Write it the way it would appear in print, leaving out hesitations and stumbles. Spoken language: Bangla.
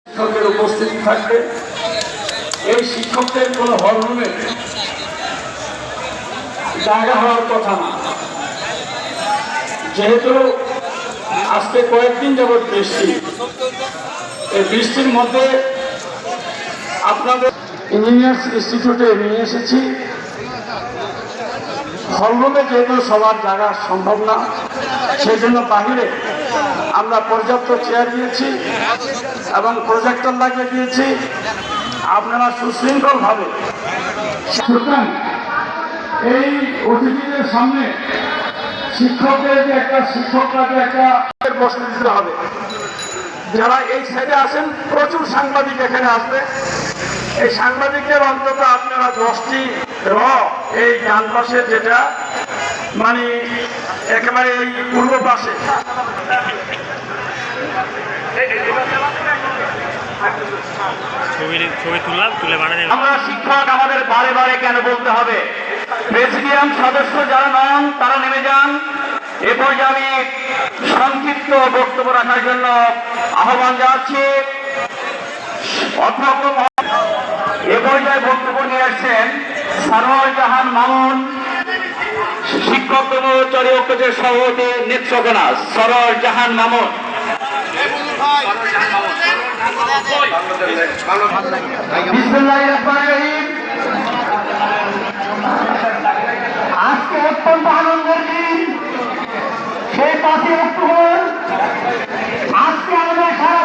শিক্ষকের উপস্থিত থাকবে। এই শিক্ষকদের কোনো হলরুমে জায়গা হওয়ার কথা না, যেহেতু আজকে কয়েকদিন যাবৎ বৃষ্টি। এই বৃষ্টির মধ্যে আপনাদের ইঞ্জিনিয়ার্স ইনস্টিটিউটে নিয়ে এসেছি। হলরুমে যেহেতু সবার জায়গা সম্ভব না, সেই জন্য বাহিরে আমরা পর্যাপ্ত চেয়ার দিয়েছি এবং প্রজেক্টর লাগিয়ে দিয়েছি। আপনারা সুশৃঙ্খলভাবে এই অতিথিদের সামনে শিক্ষকরা একটা বসতে দিতে হবে। যারা এই সাইডে আসেন, প্রচুর সাংবাদিক এখানে আসবে। এই সাংবাদিকদের অন্তত আপনারা 10টি এই ডান পাশে, যেটা মানে একেবারে এই পূর্ব পাশে, আমরা শিক্ষক আমাদের বারে বারে কেন বলতে হবে? প্রেসিডিয়াম সদস্য যারা নন তারা নেমে যান। এ পর্যায়ে আমি সংক্ষিপ্ত বক্তব্য রাখার জন্য আহ্বান জানাচ্ছি। অধ্যক্ষ এ পর্যায়ে বক্তব্য নিয়ে আসছেন সরোয়ার জাহান মামুন, শিক্ষক কর্মচারী ঐক্যের সভাপতি নেত্রকোনা। সরোয়ার জাহান মামুন। আজকে অত্যন্ত আনন্দের দিন, সেই 5ই অক্টোবর। আজকে আমাদের সারা